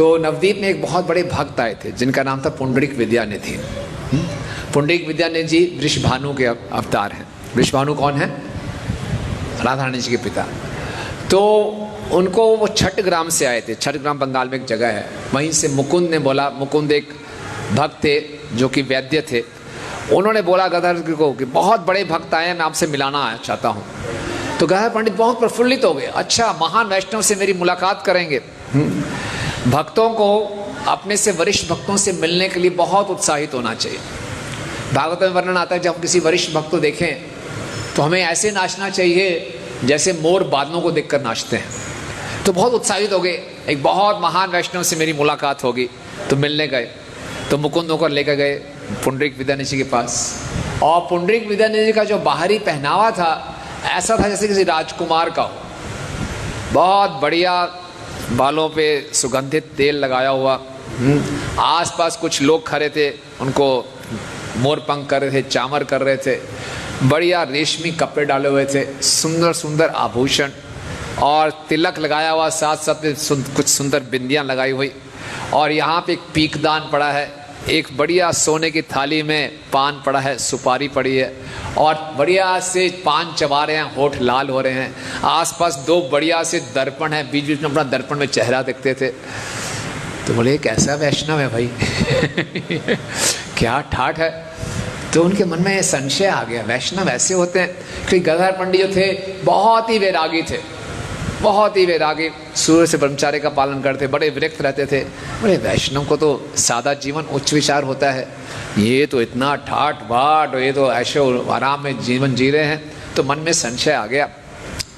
तो नवदीप में एक बहुत बड़े भक्त आए थे जिनका नाम था पुंडरीक विद्यानिधि। पुंडरीक विद्यानिधि जी वृषभानु के अवतार हैं। वृषभानु कौन है? राधा रानी जी के पिता। तो उनको वो छठ ग्राम से आए थे। छठ ग्राम बंगाल में एक जगह है, वहीं से मुकुंद ने बोला, मुकुंद एक भक्त थे जो कि वैद्य थे, उन्होंने बोला गदाधर को कि बहुत बड़े भक्त आए हैं, मैं आपसे मिलाना चाहता हूँ। तो गदाधर पंडित बहुत प्रफुल्लित हो गए, अच्छा महान वैष्णव से मेरी मुलाकात करेंगे। भक्तों को अपने से वरिष्ठ भक्तों से मिलने के लिए बहुत उत्साहित होना चाहिए। भागवत में वर्णन आता है जब हम किसी वरिष्ठ भक्त को देखें तो हमें ऐसे नाचना चाहिए जैसे मोर बादलों को देखकर नाचते हैं। तो बहुत उत्साहित हो गए, एक बहुत महान वैष्णव से मेरी मुलाकात होगी, तो मिलने गए। तो मुकुंद होकर लेकर गए पुंडरीक विद्यानिधि के पास, और पुंडरीक विद्यानिधि का जो बाहरी पहनावा था ऐसा था जैसे किसी राजकुमार का हो। बहुत बढ़िया बालों पे सुगंधित तेल लगाया हुआ, आसपास कुछ लोग खड़े थे, उनको मोरपंख कर रहे थे, चामर कर रहे थे, बढ़िया रेशमी कपड़े डाले हुए थे, सुंदर सुंदर आभूषण और तिलक लगाया हुआ, साथ साथ में कुछ सुंदर बिंदियां लगाई हुई। और यहाँ पे एक पीकदान पड़ा है, एक बढ़िया सोने की थाली में पान पड़ा है, सुपारी पड़ी है, और बढ़िया से पान चबा रहे हैं, होठ लाल हो रहे हैं। आसपास दो बढ़िया से दर्पण है, बीच बीच में अपना दर्पण में चेहरा देखते थे। तो बोले कैसा वैष्णव है भाई क्या ठाठ है। तो उनके मन में संशय आ गया, वैष्णव ऐसे होते हैं? क्योंकि गदाधर पंडित जो थे बहुत ही वैरागी थे, बहुत ही वैरागी, सूर्य से ब्रह्मचार्य का पालन करते, बड़े विरक्त रहते थे। बड़े वैष्णव को तो सादा जीवन उच्च विचार होता है, ये तो इतना ठाठ बाट, ये तो ऐशो आराम में जीवन जी रहे हैं। तो मन में संशय आ गया,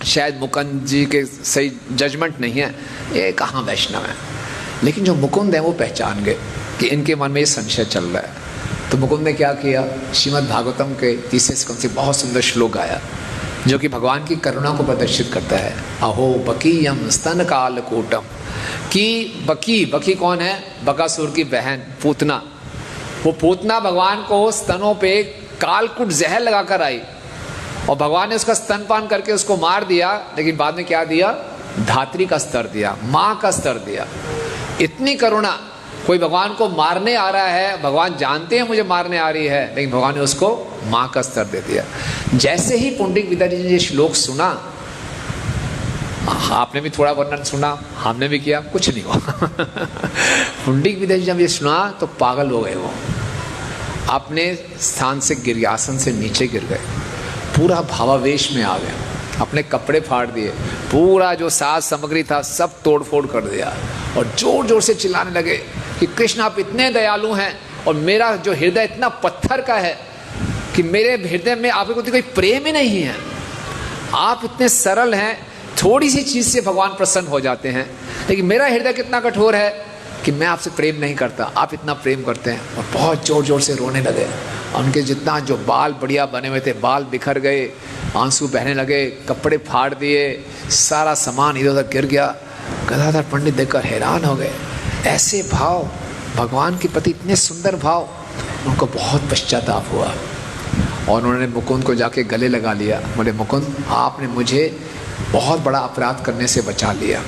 शायद मुकुंद जी के सही जजमेंट नहीं है, ये कहाँ वैष्णव है। लेकिन जो मुकुंद है वो पहचान गए कि इनके मन में ये संशय चल रहा है। तो मुकुंद ने क्या किया, श्रीमद् भागवतम के तीसरे स्कंद से बहुत सुंदर श्लोक गाया जो कि भगवान की करुणा को प्रदर्शित करता है। अहो बकीयम स्तन कालकूटम, कि बकी कौन है? बकासुर की बहन पूतना। वो पूतना भगवान को स्तनों पे कालकूट जहर लगाकर आई, और भगवान ने उसका स्तनपान करके उसको मार दिया। लेकिन बाद में क्या दिया? धात्री का स्तर दिया, माँ का स्तर दिया। इतनी करुणा, कोई भगवान को मारने आ रहा है, भगवान जानते हैं मुझे मारने आ रही है, लेकिन भगवान ने उसको माँ का स्तर दे दिया। जैसे ही पुंडरीक विद्यानिधि ने ये श्लोक सुना, आपने भी थोड़ा वर्णन सुना, हमने भी किया, कुछ नहीं हुआ पुंडरीक विद्यानिधि जब ये सुना तो पागल हो गए, वो अपने स्थान से गिर गए, आसन से नीचे गिर गए, पूरा भावावेश में आ गए, अपने कपड़े फाड़ दिए, पूरा जो साज सामग्री था सब तोड़ फोड़ कर दिया, और जोर जोर से चिल्लाने लगे कि कृष्ण आप इतने दयालु हैं, और मेरा जो हृदय इतना पत्थर का है कि मेरे हृदय में आपके प्रति कोई प्रेम ही नहीं है। आप इतने सरल हैं, थोड़ी सी चीज़ से भगवान प्रसन्न हो जाते हैं, लेकिन मेरा हृदय कितना कठोर है कि मैं आपसे प्रेम नहीं करता, आप इतना प्रेम करते हैं। और बहुत जोर जोर से रोने लगे, और उनके जितना जो बाल बढ़िया बने हुए थे बाल बिखर गए, आंसू बहने लगे, कपड़े फाड़ दिए, सारा सामान इधर उधर गिर गया। गदाधर पंडित देखकर हैरान हो गए, ऐसे भाव, भगवान के प्रति इतने सुंदर भाव। उनको बहुत पश्चाताप हुआ, और उन्होंने मुकुंद को जाके गले लगा लिया। बोले मुकुंद आपने मुझे बहुत बड़ा अपराध करने से बचा लिया,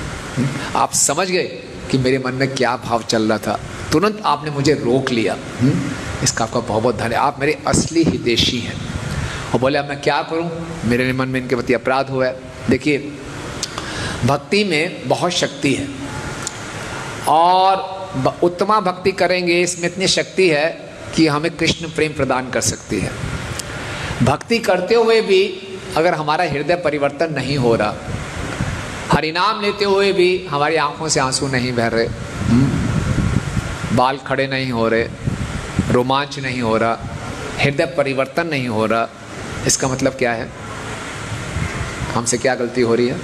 आप समझ गए कि मेरे मन में क्या भाव चल रहा था, तुरंत आपने मुझे रोक लिया, इसका आपका बहुत बहुत धन्यवाद, आप मेरे असली हितैषी हैं। और बोले अब मैं क्या करूं, मेरे मन में इनके प्रति अपराध हुआ है। देखिए भक्ति में बहुत शक्ति है, और उत्तमा भक्ति करेंगे इसमें इतनी शक्ति है कि हमें कृष्ण प्रेम प्रदान कर सकती है। भक्ति करते हुए भी अगर हमारा हृदय परिवर्तन नहीं हो रहा, हरिनाम लेते हुए भी हमारी आंखों से आंसू नहीं बह रहे, बाल खड़े नहीं हो रहे, रोमांच नहीं हो रहा, हृदय परिवर्तन नहीं हो रहा, इसका मतलब क्या है? हमसे क्या गलती हो रही है?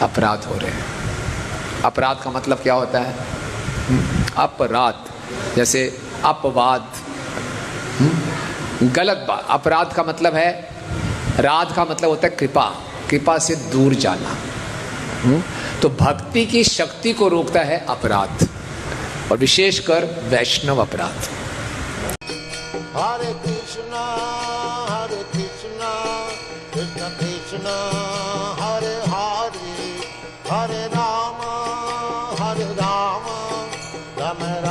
अपराध हो रहे हैं। अपराध का मतलब क्या होता है? अपराध, जैसे अपवाद, गलत बात। अपराध का मतलब है, राध का मतलब होता है कृपा, कृपा से दूर जाना। तो भक्ति की शक्ति को रोकता है अपराध, और विशेषकर वैष्णव अपराध। हरे कृष्णा कृष्ण कृष्ण हरे हरे, हरे राम राम